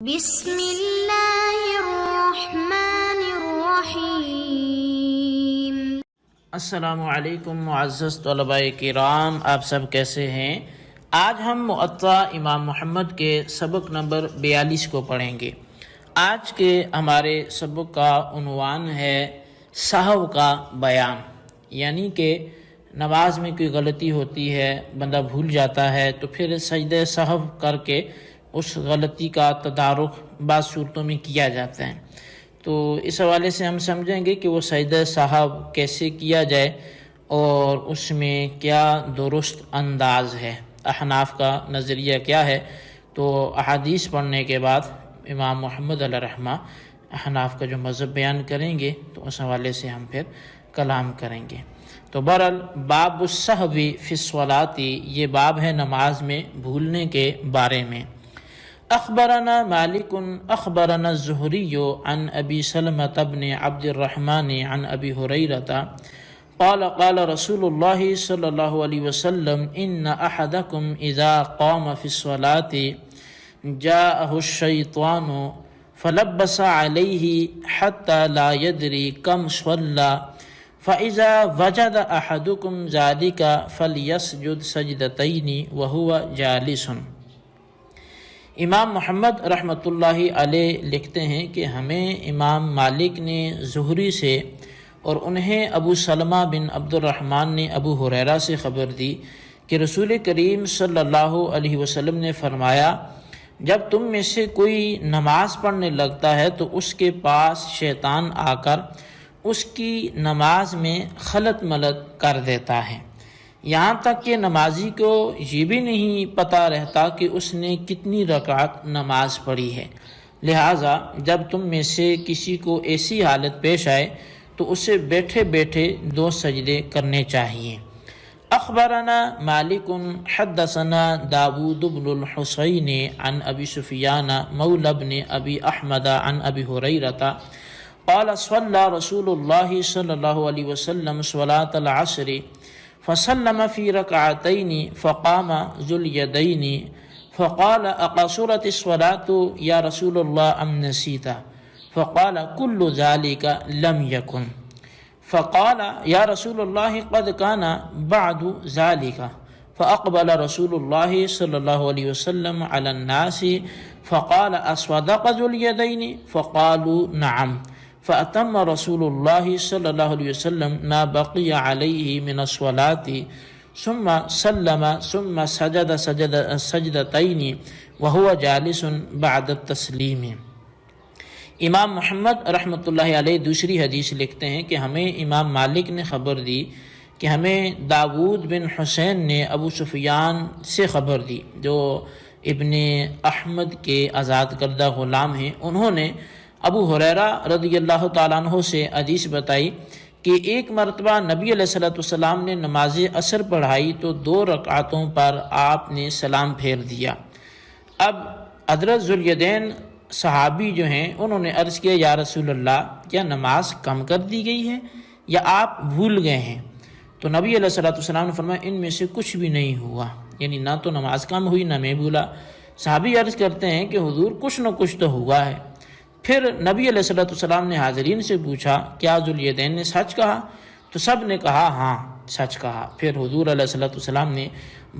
بسم اللہ الرحمن الرحیم۔ السلام علیکم معزز طلباء کرام، آپ سب کیسے ہیں؟ آج ہم موطا امام محمد کے سبق نمبر 42 کو پڑھیں گے۔ آج کے ہمارے سبق کا عنوان ہے سہو کا بیان، یعنی کہ نماز میں کوئی غلطی ہوتی ہے، بندہ بھول جاتا ہے تو پھر سجدہ سہو کر کے اس غلطی کا تدارک بعض صورتوں میں کیا جاتا ہے۔ تو اس حوالے سے ہم سمجھیں گے کہ وہ سجدہ سہو کیسے کیا جائے اور اس میں کیا درست انداز ہے، احناف کا نظریہ کیا ہے۔ تو احادیث پڑھنے کے بعد امام محمد علیہ رحمہ احناف کا جو مذہب بیان کریں گے تو اس حوالے سے ہم پھر کلام کریں گے۔ تو بہرحال باب السہو فی الصلاۃ، یہ باب ہے نماز میں بھولنے کے بارے میں۔ اخبرنا مالک اخبرنا الزہری عن ابی سلمۃ بن عبد الرحمن عن ابی ہریرۃ قال قال رسول اللہ صلی اللہ علیہ وسلم ان احدکم اذا قام فی الصلاۃ جاءه الشیطان فلبس علیہ حتى لا يدری کم صلی فاذا وجد احدکم ذلك فلیسجد سجدتین وهو جالس۔ امام محمد رحمۃ اللہ علیہ لکھتے ہیں کہ ہمیں امام مالک نے زہری سے اور انہیں ابو سلمہ بن عبد الرحمن نے ابو ہریرہ سے خبر دی کہ رسول کریم صلی اللہ علیہ وسلم نے فرمایا، جب تم میں سے کوئی نماز پڑھنے لگتا ہے تو اس کے پاس شیطان آ کر اس کی نماز میں خلط ملط کر دیتا ہے، یہاں تک کہ نمازی کو یہ بھی نہیں پتہ رہتا کہ اس نے کتنی رکعت نماز پڑھی ہے۔ لہٰذا جب تم میں سے کسی کو ایسی حالت پیش آئے تو اسے بیٹھے بیٹھے 2 سجدے کرنے چاہیے۔ اخبرنا مالک حدثنا داود بن الحسین عن ابی سفیان مولی بن ابی احمد عن ابی ہریرۃ قال صلی رسول اللہ صلی اللہ علیہ وسلم صلاۃ العصر فسلم فی رکعتین فقام ذو الیدین فقال اقصرت الصلاۃ یا رسول اللہ ام نسیت؟ فقال کل ذلک لم یکن۔ فقال یا رسول اللہ قد کان بعد ذلک، فاقبل رسول اللہ صلی اللہ علیہ وسلم علی الناس فقال اصدق ذو الیدین؟ فقالوا نعم، فأتم رسول اللہ صلی اللہ علیہ وسلم ما بقی علیہ من الصلاۃ ثم سلم ثم سجد سجدتین وهو جالس بعد التسلیم۔ امام محمد رحمۃ اللہ علیہ دوسری حدیث لکھتے ہیں کہ ہمیں امام مالک نے خبر دی کہ ہمیں داود بن حسین نے ابو سفیان سے خبر دی، جو ابن احمد کے آزاد کردہ غلام ہیں۔ انہوں نے ابو ہریرہ رضی اللہ تعالیٰ عنہ سے حدیث بتائی کہ ایک مرتبہ نبی علیہ السلام نے نماز عصر پڑھائی تو 2 رکعتوں پر آپ نے سلام پھیر دیا۔ اب حضرت ذو الیدین صحابی جو ہیں انہوں نے عرض کیا، یا رسول اللہ کیا نماز کم کر دی گئی ہے یا آپ بھول گئے ہیں؟ تو نبی علیہ السلام نے فرمایا ان میں سے کچھ بھی نہیں ہوا، یعنی نہ تو نماز کم ہوئی نہ میں بھولا۔ صحابی عرض کرتے ہیں کہ حضور کچھ نہ کچھ تو ہوا ہے۔ پھر نبی علیہ السلام نے حاضرین سے پوچھا، کیا ذو الیدین نے سچ کہا؟ تو سب نے کہا ہاں سچ کہا۔ پھر حضور علیہ السلام نے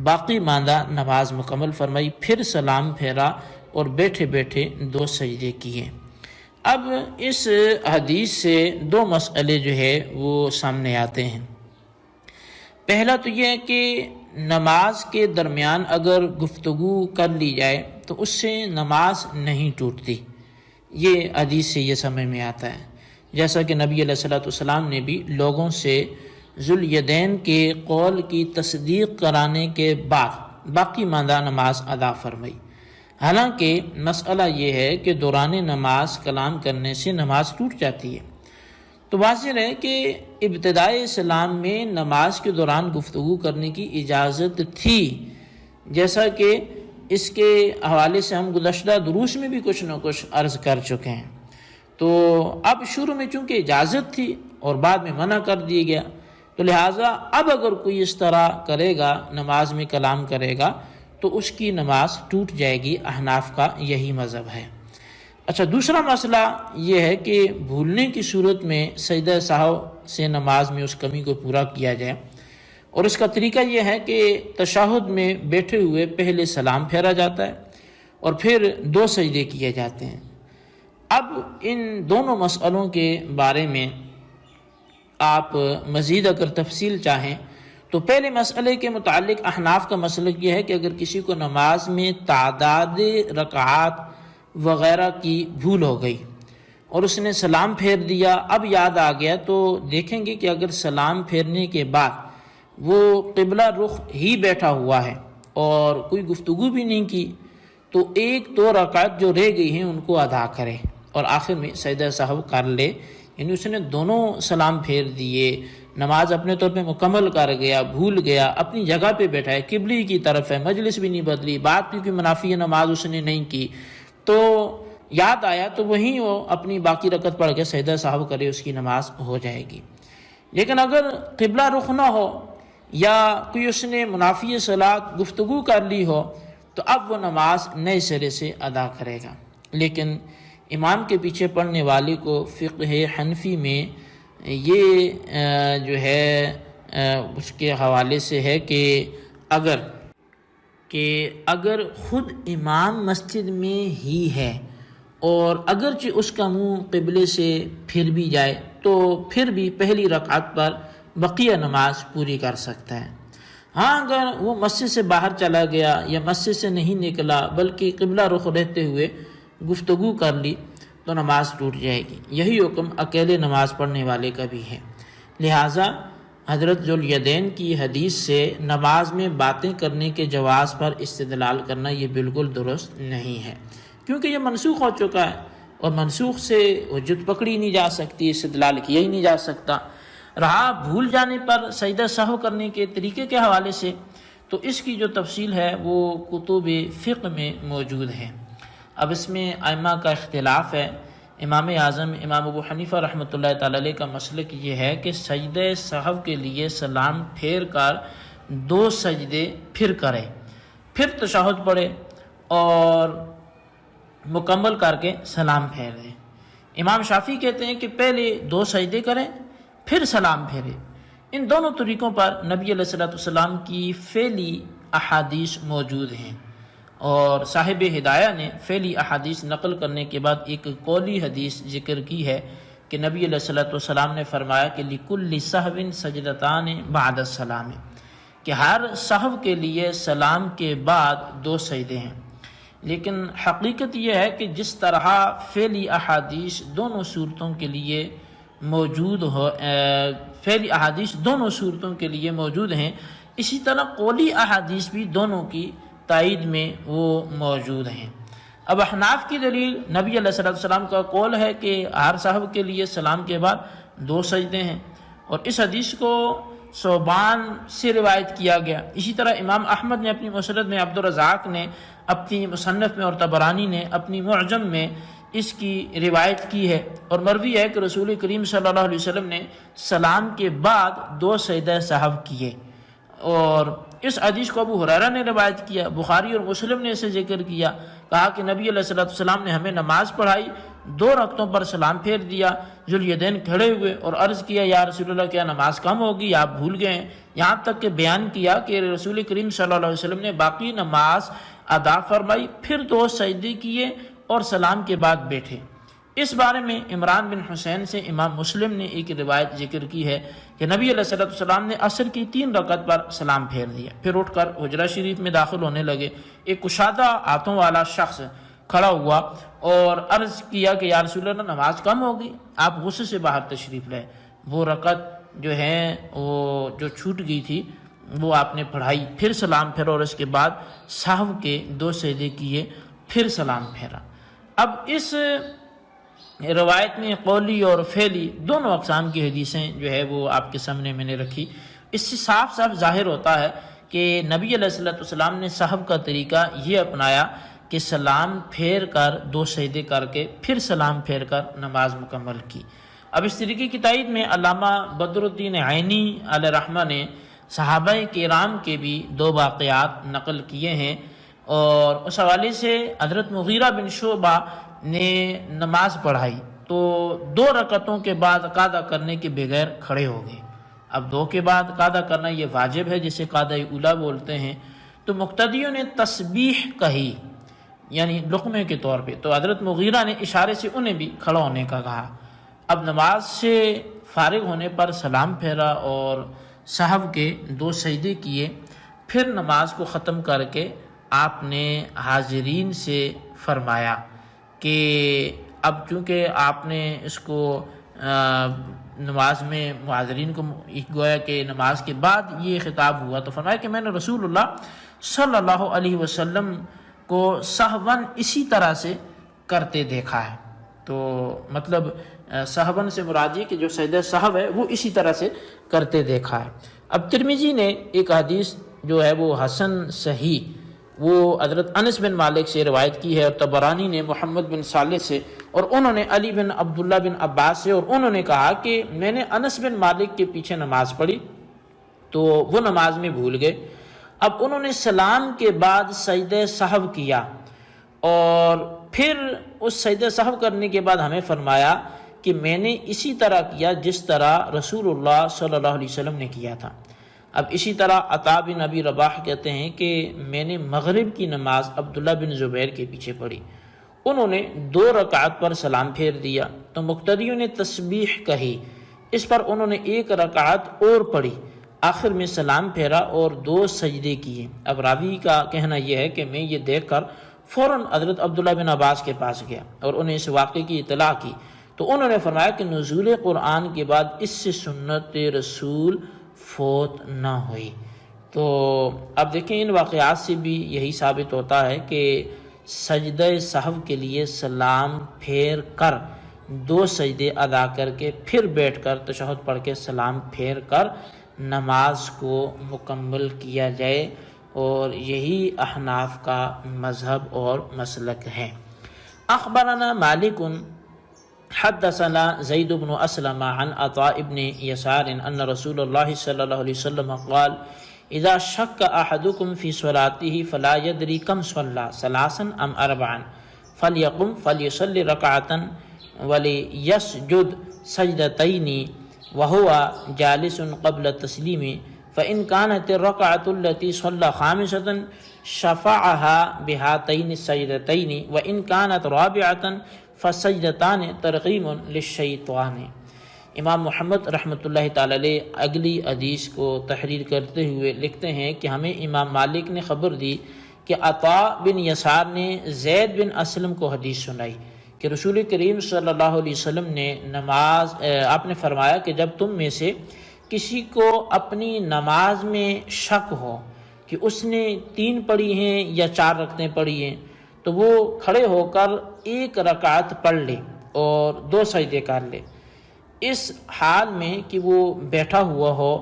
باقی ماندہ نماز مکمل فرمائی، پھر سلام پھیرا اور بیٹھے بیٹھے 2 سجدے کیے۔ اب اس حدیث سے 2 مسئلے جو ہے وہ سامنے آتے ہیں۔ پہلا تو یہ ہے کہ نماز کے درمیان اگر گفتگو کر لی جائے تو اس سے نماز نہیں ٹوٹتی، یہ حدیث سے یہ سمجھ میں آتا ہے، جیسا کہ نبی علیہ السلام نے بھی لوگوں سے ذو الیدین کے قول کی تصدیق کرانے کے بعد باقی ماندہ نماز ادا فرمائی۔ حالانکہ مسئلہ یہ ہے کہ دوران نماز کلام کرنے سے نماز ٹوٹ جاتی ہے، تو واضح ہے کہ ابتدائی اسلام میں نماز کے دوران گفتگو کرنے کی اجازت تھی، جیسا کہ اس کے حوالے سے ہم گزشتہ دروس میں بھی کچھ نہ کچھ عرض کر چکے ہیں۔ تو اب شروع میں چونکہ اجازت تھی اور بعد میں منع کر دیا گیا، تو لہٰذا اب اگر کوئی اس طرح کرے گا، نماز میں کلام کرے گا، تو اس کی نماز ٹوٹ جائے گی۔ احناف کا یہی مذہب ہے۔ اچھا، دوسرا مسئلہ یہ ہے کہ بھولنے کی صورت میں سجدہ سہو سے نماز میں اس کمی کو پورا کیا جائے، اور اس کا طریقہ یہ ہے کہ تشہد میں بیٹھے ہوئے پہلے سلام پھیرا جاتا ہے اور پھر 2 سجدے کیے جاتے ہیں۔ اب ان دونوں مسئلوں کے بارے میں آپ مزید اگر تفصیل چاہیں تو پہلے مسئلے کے متعلق احناف کا مسلک یہ ہے کہ اگر کسی کو نماز میں تعداد رکعات وغیرہ کی بھول ہو گئی اور اس نے سلام پھیر دیا، اب یاد آ گیا، تو دیکھیں گے کہ اگر سلام پھیرنے کے بعد وہ قبلہ رخ ہی بیٹھا ہوا ہے اور کوئی گفتگو بھی نہیں کی، تو 1-2 رکعت جو رہ گئی ہیں ان کو ادا کرے اور آخر میں سجدہ سہو کر لے، یعنی اس نے دونوں سلام پھیر دیے، نماز اپنے طور پہ مکمل کر گیا، بھول گیا، اپنی جگہ پہ بیٹھا ہے، قبلے کی طرف ہے، مجلس بھی نہیں بدلی، بات بھی کوئی منافی نماز اس نے نہیں کی، تو یاد آیا تو وہیں وہ اپنی باقی رکعت پڑھ کے سجدہ سہو کرے، اس کی نماز ہو جائے گی۔ لیکن اگر قبلہ رخ نہ ہو یا کوئی اس نے منافی صلاۃ گفتگو کر لی ہو تو اب وہ نماز نئے سرے سے ادا کرے گا۔ لیکن امام کے پیچھے پڑھنے والے کو فقہ حنفی میں یہ جو ہے اس کے حوالے سے ہے کہ اگر خود امام مسجد میں ہی ہے اور اگرچہ اس کا منہ قبلے سے پھر بھی جائے تو پھر بھی پہلی رکعت پر بقیہ نماز پوری کر سکتا ہے۔ ہاں، اگر وہ مسجد سے باہر چلا گیا یا مسجد سے نہیں نکلا بلکہ قبلہ رخ رہتے ہوئے گفتگو کر لی تو نماز ٹوٹ جائے گی۔ یہی حکم اکیلے نماز پڑھنے والے کا بھی ہے۔ لہٰذا حضرت ذوالیدین کی حدیث سے نماز میں باتیں کرنے کے جواز پر استدلال کرنا یہ بالکل درست نہیں ہے، کیونکہ یہ منسوخ ہو چکا ہے اور منسوخ سے حجت پکڑی نہیں جا سکتی، استدلال کیا ہی نہیں جا سکتا۔ رہا بھول جانے پر سجدہ سہو کرنے کے طریقے کے حوالے سے، تو اس کی جو تفصیل ہے وہ کتب فقہ میں موجود ہے۔ اب اس میں ائمہ کا اختلاف ہے۔ امام اعظم امام ابو حنیفہ رحمۃ اللہ تعالی علیہ کا مسلک یہ ہے کہ سجدہ سہو کے لیے سلام پھیر کر 2 سجدے پھر کرے، پھر تشہد پڑھے اور مکمل کر کے سلام پھیر دے۔ امام شافعی کہتے ہیں کہ پہلے 2 سجدے کریں پھر سلام پھیرے۔ ان دونوں طریقوں پر نبی علیہ السلام کی فعلی احادیث موجود ہیں، اور صاحب ہدایہ نے فعلی احادیث نقل کرنے کے بعد ایک قولی حدیث ذکر کی ہے کہ نبی علیہ السلام نے فرمایا کہ لِكُلِّ سَهْوٍ سَجْدَتَانِ بَعْدَ السَّلَامِ، کہ ہر سہو کے لیے سلام کے بعد 2 سجدے ہیں۔ لیکن حقیقت یہ ہے کہ جس طرح فعلی احادیث دونوں صورتوں کے لیے موجود ہیں، اسی طرح قولی احادیث بھی دونوں کی تائید میں وہ موجود ہیں۔ اب احناف کی دلیل نبی علیہ السلام کا قول ہے کہ ہر صاحب کے لیے سلام کے بعد 2 سجدے ہیں، اور اس حدیث کو ثوبان سے روایت کیا گیا۔ اسی طرح امام احمد نے اپنی مسند میں، عبدالرزاق نے اپنی مصنف میں اور طبرانی نے اپنی معجم میں اس کی روایت کی ہے، اور مروی ہے کہ رسول کریم صلی اللہ علیہ وسلم نے سلام کے بعد 2 سجدہ سہو کیے، اور اس حدیث کو ابو ہریرہ نے روایت کیا، بخاری اور مسلم نے اسے ذکر کیا، کہا کہ نبی علیہ السلام نے ہمیں نماز پڑھائی، 2 رکعتوں پر سلام پھیر دیا، ذوالیدین کھڑے ہوئے اور عرض کیا یا رسول اللہ کیا نماز کم ہوگی، آپ بھول گئے ہیں؟ یہاں تک کہ بیان کیا کہ رسول کریم صلی اللہ علیہ وسلم نے باقی نماز ادا فرمائی، پھر 2 سجدے کیے اور سلام کے بعد بیٹھے۔ اس بارے میں عمران بن حسین سے امام مسلم نے ایک روایت ذکر کی ہے کہ نبی علیہ السلام نے عصر کی 3 رکعت پر سلام پھیر دیا، پھر اٹھ کر حجرہ شریف میں داخل ہونے لگے۔ ایک کشادہ ہاتھوں والا شخص کھڑا ہوا اور عرض کیا کہ یا رسول اللہ نماز کم ہوگی، آپ غصے سے باہر تشریف لائے۔ وہ رکعت جو ہے وہ جو چھوٹ گئی تھی وہ آپ نے پڑھائی، پھر سلام پھیرا اور اس کے بعد سہو کے 2 سجدے کیے، پھر سلام پھیرا۔ اب اس روایت میں قولی اور فعلی دونوں اقسام کی حدیثیں جو ہے وہ آپ کے سامنے میں نے رکھی۔ اس سے صاف صاف ظاہر ہوتا ہے کہ نبی علیہ السلام نے سہو کا طریقہ یہ اپنایا کہ سلام پھیر کر 2 سجدے کر کے پھر سلام پھیر کر نماز مکمل کی۔ اب اس طریقے کی تائید میں علامہ بدر الدین عینی علیہ رحمہ نے صحابہ کرام کے بھی 2 واقعات نقل کیے ہیں، اور اس حوالے سے حضرت مغیرہ بن شعبہ نے نماز پڑھائی تو 2 رکعتوں کے بعد قاعدہ کرنے کے بغیر کھڑے ہو گئے۔ اب 2 کے بعد قاعدہ کرنا یہ واجب ہے جسے قاعدہ اولا بولتے ہیں، تو مقتدیوں نے تسبیح کہی یعنی لقمے کے طور پہ، تو حضرت مغیرہ نے اشارے سے انہیں بھی کھڑا ہونے کا کہا۔ اب نماز سے فارغ ہونے پر سلام پھیرا اور سہو کے 2 سجدے کیے، پھر نماز کو ختم کر کے آپ نے حاضرین سے فرمایا کہ اب چونکہ آپ نے اس کو نماز میں حاضرین کو گویا کہ نماز کے بعد یہ خطاب ہوا، تو فرمایا کہ میں نے رسول اللہ صلی اللہ علیہ وسلم کو سہون اسی طرح سے کرتے دیکھا ہے۔ تو مطلب سہون سے مراد یہ کہ جو سجدہ سہو ہے وہ اسی طرح سے کرتے دیکھا ہے۔ اب ترمذی نے ایک حدیث جو ہے وہ حسن صحیح وہ حضرت انس بن مالک سے روایت کی ہے، اور طبرانی نے محمد بن صالح سے، اور انہوں نے علی بن عبداللہ بن عباس سے، اور انہوں نے کہا کہ میں نے انس بن مالک کے پیچھے نماز پڑھی تو وہ نماز میں بھول گئے۔ اب انہوں نے سلام کے بعد سجدہ سہو کیا اور پھر اس سجدہ سہو کرنے کے بعد ہمیں فرمایا کہ میں نے اسی طرح کیا جس طرح رسول اللہ صلی اللہ علیہ وسلم نے کیا تھا۔ اب اسی طرح عطا بن ابی رباح کہتے ہیں کہ میں نے مغرب کی نماز عبداللہ بن زبیر کے پیچھے پڑھی، انہوں نے 2 رکعت پر سلام پھیر دیا تو مقتدیوں نے تسبیح کہی، اس پر انہوں نے 1 رکعت اور پڑھی، آخر میں سلام پھیرا اور 2 سجدے کیے۔ اب راوی کا کہنا یہ ہے کہ میں یہ دیکھ کر فوراً حضرت عبداللہ بن عباس کے پاس گیا اور انہیں اس واقعے کی اطلاع کی، تو انہوں نے فرمایا کہ نزول قرآن کے بعد اس سے سنت رسول فوت نہ ہوئی۔ تو اب دیکھیں ان واقعات سے بھی یہی ثابت ہوتا ہے کہ سجدہ سہو کے لیے سلام پھیر کر 2 سجدے ادا کر کے پھر بیٹھ کر تشہد پڑھ کے سلام پھیر کر نماز کو مکمل کیا جائے، اور یہی احناف کا مذہب اور مسلک ہے۔ اخبرنا مالک حدثنا زید بن اسلم عن عطاء بن یسار ان رسول اللہ صلی اللہ علیہ وسلم قال اذا شک احدکم فی صلاته فلا يدری کم صلی 3 ام 4 فلیقم فلیصلی رکعتا ولیسجد سجدتین وهو جالس قبل التسلیم فإن كانت الركعة التي صلى 5 شفعها بهاتين السجدتين وإن كانت 4 فسجدتان ترغیم للشیطان۔ امام محمد رحمۃ اللہ تعالی علیہ اگلی حدیث کو تحریر کرتے ہوئے لکھتے ہیں کہ ہمیں امام مالک نے خبر دی کہ عطاء بن یسار نے زید بن اسلم کو حدیث سنائی کہ رسول کریم صلی اللہ علیہ وسلم نے آپ نے فرمایا کہ جب تم میں سے کسی کو اپنی نماز میں شک ہو کہ اس نے 3 پڑھی ہیں یا 4 رکعتیں پڑھی ہیں تو وہ کھڑے ہو کر 1 رکعت پڑھ لے اور 2 سجدے کر لے، اس حال میں کہ وہ بیٹھا ہوا ہو،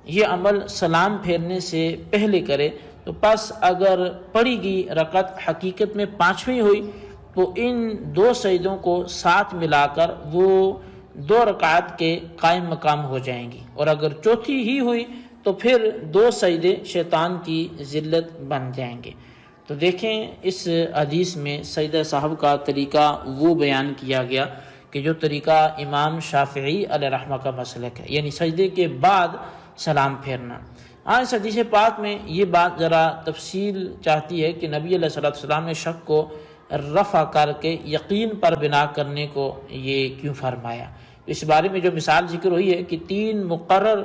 یہ عمل سلام پھیرنے سے پہلے کرے، تو پس اگر پڑھی گئی رکعت حقیقت میں 5ویں ہوئی تو ان 2 سجدوں کو ساتھ ملا کر وہ 2 رکعت کے قائم مقام ہو جائیں گی، اور اگر چوتھی ہی ہوئی تو پھر 2 سجدے شیطان کی ذلت بن جائیں گے۔ تو دیکھیں اس حدیث میں سجدہ سہو کا طریقہ وہ بیان کیا گیا کہ جو طریقہ امام شافعی علیہ رحمہ کا مسلک ہے، یعنی سجدے کے بعد سلام پھیرنا۔ اس حدیث پاک میں یہ بات ذرا تفصیل چاہتی ہے کہ نبی علیہ السلام نے شک کو رفع کر کے یقین پر بنا کرنے کو یہ کیوں فرمایا۔ اس بارے میں جو مثال ذکر ہوئی ہے کہ 3 مقرر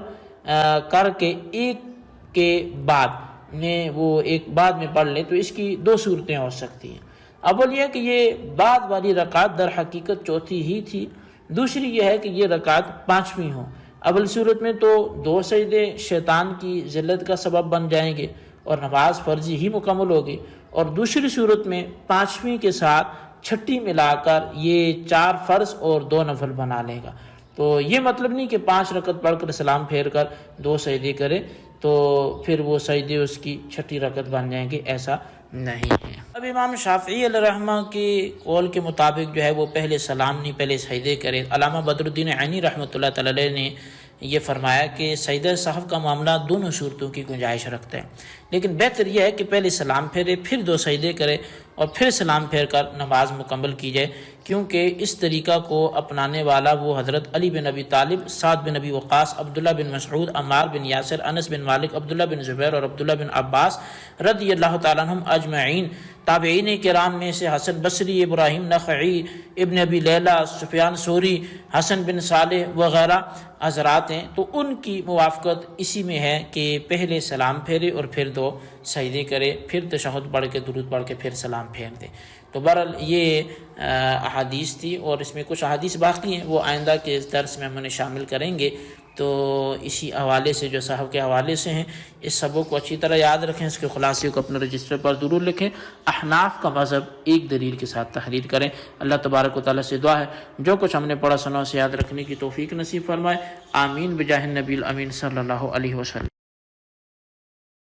کر کے 1 کے بعد میں وہ ایک بعد میں پڑھ لیں تو اس کی 2 صورتیں ہو سکتی ہیں۔ اول یہ کہ یہ بعد والی رکعت در حقیقت چوتھی ہی تھی، دوسری یہ ہے کہ یہ رکعت 5ویں ہو۔ اول صورت میں تو 2 سجدے شیطان کی ذلت کا سبب بن جائیں گے اور نماز فرضی ہی مکمل ہوگی، اور دوسری صورت میں 5ویں کے ساتھ 6ٹھی ملا کر یہ 4 فرض اور 2 نفل بنا لے گا۔ تو یہ مطلب نہیں کہ 5 رکعت پڑھ کر سلام پھیر کر 2 سجدے کرے تو پھر وہ سجدے اس کی 6ٹھی رکعت بن جائیں گے، ایسا نہیں ہے۔ اب امام شافعی علیہ رحمہ کے قول کے مطابق جو ہے وہ پہلے سلام نہیں پہلے سجدے کرے۔ علامہ بدر الدین عینی رحمۃ اللہ تعالی نے یہ فرمایا کہ سجدہ سہو کا معاملہ دونوں صورتوں کی گنجائش رکھتا ہے، لیکن بہتر یہ ہے کہ پہلے سلام پھیرے، پھر 2 سجدے کرے اور پھر سلام پھیر کر نماز مکمل کی جائے، کیونکہ اس طریقہ کو اپنانے والا وہ حضرت علی بن ابی طالب، سعد بن ابی وقاص، عبداللہ بن مسعود، عمار بن یاسر، انس بن مالک، عبداللہ بن زبیر اور عبداللہ بن عباس رضی اللہ تعالیٰ عنہم اجمعین، تابعین کرام میں سے حسن بصری، ابراہیم نخعی، ابن ابی لیلہ، سفیان ثوری، حسن بن صالح وغیرہ حضرات ہیں، تو ان کی موافقت اسی میں ہے کہ پہلے سلام پھیرے اور پھر 2 سجدے کرے، پھر تشہد پڑھ کے درود پڑھ کے پھر سلام پھیر دے۔ تو بہرحال یہ احادیث تھی، اور اس میں کچھ احادیث باقی ہیں، وہ آئندہ کے اس درس میں ہم انہیں شامل کریں گے۔ تو اسی حوالے سے جو صاحب کے حوالے سے ہیں، اس سبق کو اچھی طرح یاد رکھیں، اس کے خلاصے کو اپنے رجسٹر پر ضرور لکھیں، احناف کا مذہب ایک دلیل کے ساتھ تحریر کریں۔ اللہ تبارک و تعالیٰ سے دعا ہے جو کچھ ہم نے پڑھا سنا اسے یاد رکھنے کی توفیق نصیب فرمائے، آمین بجاہ النبی الامین صلی اللہ علیہ وسلم۔